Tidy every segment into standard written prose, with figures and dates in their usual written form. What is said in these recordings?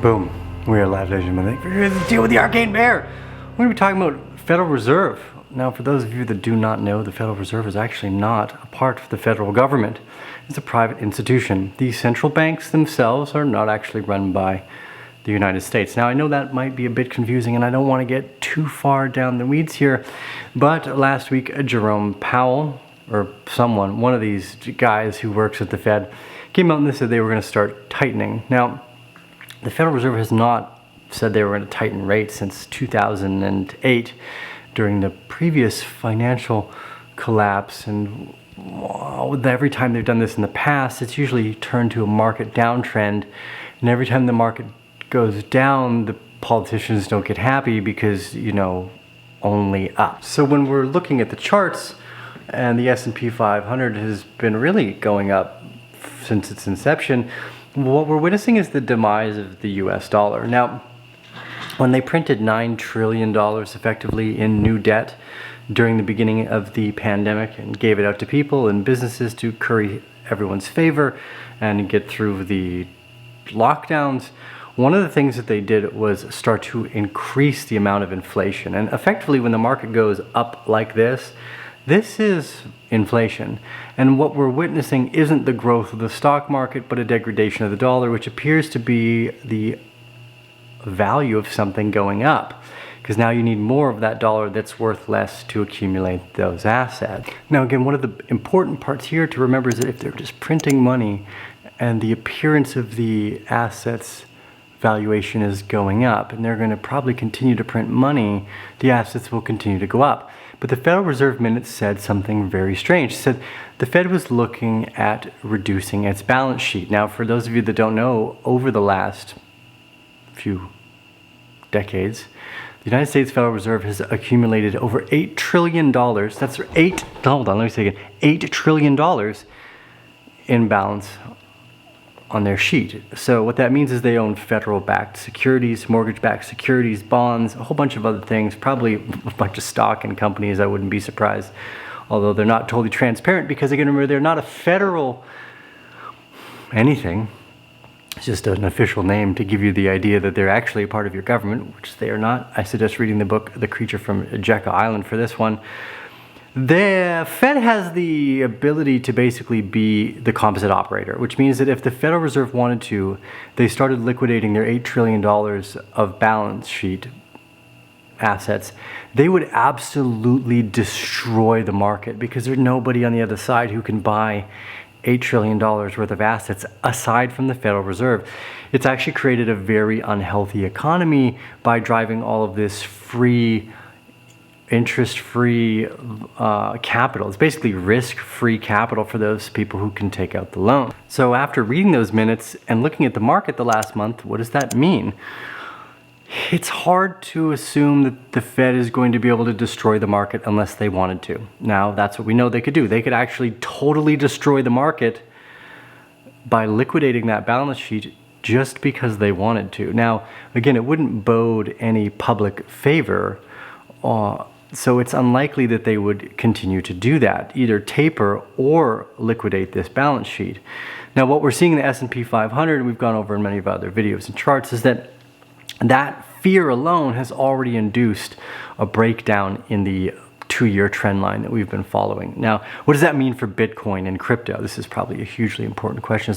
Boom. We are live, ladies and gentlemen. We're here to deal with the arcane bear. We're going to be talking about Federal Reserve. Now, for those of you that do not know, the Federal Reserve is actually not a part of the federal government. It's a private institution. The central banks themselves are not actually run by the United States. Now, I know that might be a bit confusing, and I don't want to get too far down the weeds here, but last week, Jerome Powell, or someone, one of these guys who works at the Fed, came out and they said they were going to start tightening. Now, the Federal Reserve has not said they were going to tighten rates since 2008 during the previous financial collapse, and every time they've done this in the past, it's usually turned to a market downtrend, and every time the market goes down, the politicians don't get happy because, only up. So when we're looking at the charts, and the S&P 500 has been really going up since its inception, what we're witnessing is the demise of the US dollar. Now, when they printed $9 trillion effectively in new debt during the beginning of the pandemic and gave it out to people and businesses to curry everyone's favor and get through the lockdowns, one of the things that they did was start to increase the amount of inflation. And effectively, when the market goes up like this is inflation. And what we're witnessing isn't the growth of the stock market, but a degradation of the dollar, which appears to be the value of something going up. Because now you need more of that dollar that's worth less to accumulate those assets. Now again, one of the important parts here to remember is that if they're just printing money and the appearance of the assets valuation is going up, and they're going to probably continue to print money, the assets will continue to go up. But the Federal Reserve minutes said something very strange. It said the Fed was looking at reducing its balance sheet. Now, for those of you that don't know, over the last few decades, the United States Federal Reserve has accumulated over $8 trillion. That's $8 trillion in balance on their sheet. So what that means is they own federal-backed securities, mortgage-backed securities, bonds, a whole bunch of other things, probably a bunch of stock in companies. I wouldn't be surprised, although they're not totally transparent because, again, remember, they're not a federal anything. It's just an official name to give you the idea that they're actually a part of your government, which they are not. I suggest reading the book The Creature from Jekyll Island for this one. The Fed has the ability to basically be the composite operator, which means that if the Federal Reserve wanted to, they started liquidating their $8 trillion of balance sheet assets, they would absolutely destroy the market because there's nobody on the other side who can buy $8 trillion worth of assets aside from the Federal Reserve. It's actually created a very unhealthy economy by driving all of this free interest-free capital. It's basically risk-free capital for those people who can take out the loan. So after reading those minutes and looking at the market the last month, what does that mean? It's hard to assume that the Fed is going to be able to destroy the market unless they wanted to. Now, that's what we know they could do. They could actually totally destroy the market by liquidating that balance sheet just because they wanted to. Now, again, it wouldn't bode any public favor, so it's unlikely that they would continue to do that, either taper or liquidate this balance sheet. Now, what we're seeing in the S&P 500, and we've gone over in many of our other videos and charts, is that fear alone has already induced a breakdown in the 2-year trend line that we've been following. Now, what does that mean for Bitcoin and crypto? This is probably a hugely important question.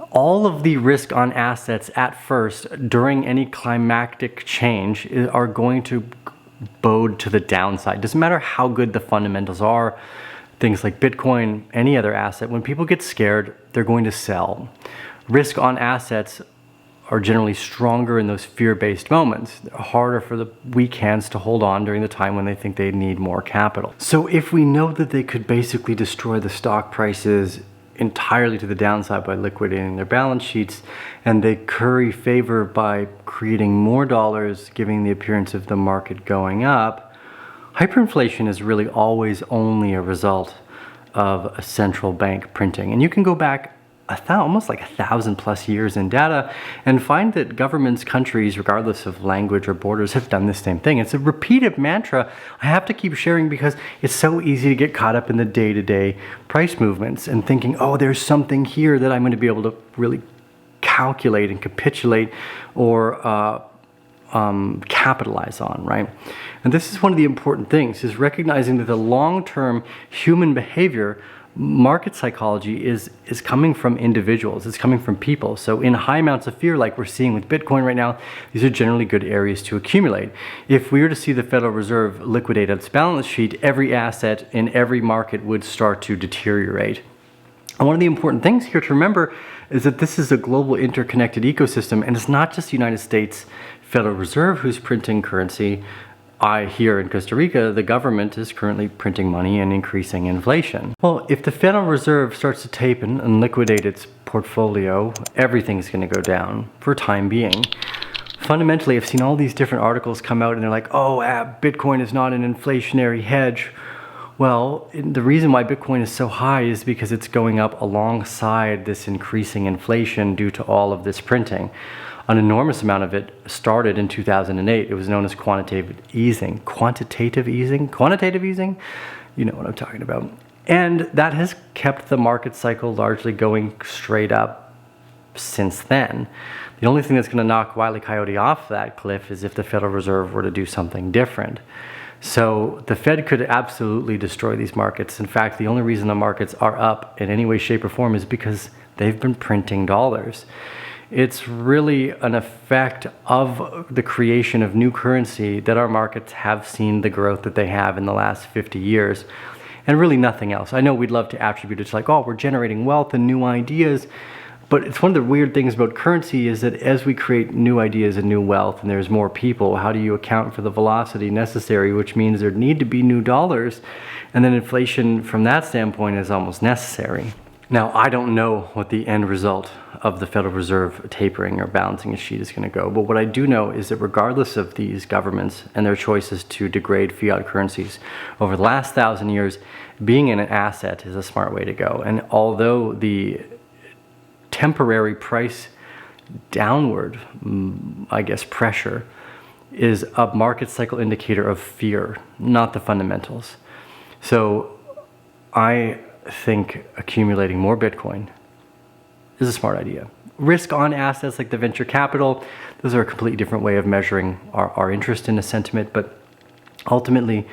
All of the risk on assets at first during any climactic change are going to bode to the downside. Doesn't matter how good the fundamentals are, things like Bitcoin, any other asset, when people get scared, they're going to sell. Risk on assets are generally stronger in those fear-based moments. They're harder for the weak hands to hold on during the time when they think they need more capital. So if we know that they could basically destroy the stock prices entirely to the downside by liquidating their balance sheets, and they curry favor by creating more dollars, giving the appearance of the market going up, hyperinflation is really always only a result of a central bank printing. And you can go back almost like 1,000+ years in data and find that governments, countries, regardless of language or borders, have done the same thing. It's a repeated mantra I have to keep sharing because it's so easy to get caught up in the day-to-day price movements and thinking, oh, there's something here that I'm going to be able to really calculate and capitulate or capitalize on, right? And this is one of the important things, is recognizing that the long-term human behavior, market psychology is coming from individuals, it's coming from people. So in high amounts of fear, like we're seeing with Bitcoin right now, these are generally good areas to accumulate. If we were to see the Federal Reserve liquidate its balance sheet, every asset in every market would start to deteriorate. And one of the important things here to remember is that this is a global interconnected ecosystem, and it's not just the United States Federal Reserve who's printing currency. Here in Costa Rica, the government is currently printing money and increasing inflation. Well, if the Federal Reserve starts to tape and liquidate its portfolio, everything's going to go down for time being. Fundamentally, I've seen all these different articles come out and they're like, oh, Bitcoin is not an inflationary hedge. Well, the reason why Bitcoin is so high is because it's going up alongside this increasing inflation due to all of this printing. An enormous amount of it started in 2008. It was known as quantitative easing. Quantitative easing? Quantitative easing? You know what I'm talking about. And that has kept the market cycle largely going straight up since then. The only thing that's going to knock Wile E. Coyote off that cliff is if the Federal Reserve were to do something different. So the Fed could absolutely destroy these markets. In fact, the only reason the markets are up in any way, shape, or form is because they've been printing dollars. It's really an effect of the creation of new currency that our markets have seen the growth that they have in the last 50 years, and really nothing else. I know we'd love to attribute it to like, oh, we're generating wealth and new ideas, but it's one of the weird things about currency is that as we create new ideas and new wealth and there's more people, how do you account for the velocity necessary, which means there need to be new dollars, and then inflation from that standpoint is almost necessary. Now, I don't know what the end result of the Federal Reserve tapering or balancing a sheet is going to go, but what I do know is that regardless of these governments and their choices to degrade fiat currencies over the last 1,000 years, being in an asset is a smart way to go. And although the temporary price downward, I guess, pressure is a market cycle indicator of fear, not the fundamentals. So I think accumulating more Bitcoin is a smart idea. Risk on assets like the venture capital, those are a completely different way of measuring our interest in a sentiment, but ultimately,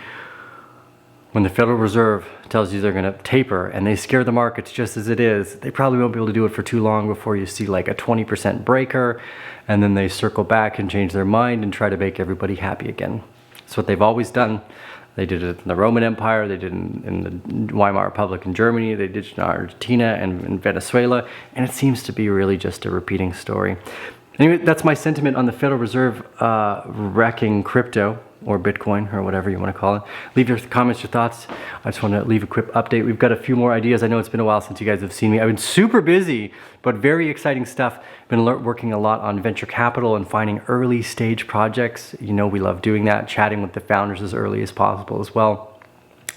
when the Federal Reserve tells you they're going to taper and they scare the markets just as it is, they probably won't be able to do it for too long before you see like a 20% breaker, and then they circle back and change their mind and try to make everybody happy again. That's what they've always done. They did it in the Roman Empire, they did it in the Weimar Republic in Germany, they did it in Argentina and in Venezuela, and it seems to be really just a repeating story. Anyway, that's my sentiment on the Federal Reserve wrecking crypto, or Bitcoin, or whatever you want to call it. Leave your comments, your thoughts. I just want to leave a quick update. We've got a few more ideas. I know it's been a while since you guys have seen me. I've been super busy, but very exciting stuff. Been working a lot on venture capital and finding early stage projects. You know we love doing that, chatting with the founders as early as possible as well.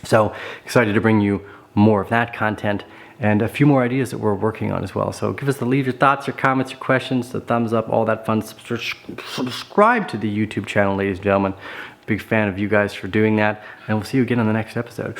So excited to bring you more of that content and a few more ideas that we're working on as well. So leave your thoughts, your comments, your questions, the thumbs up, all that fun. Subscribe to the YouTube channel, ladies and gentlemen. Big fan of you guys for doing that, and we'll see you again on the next episode.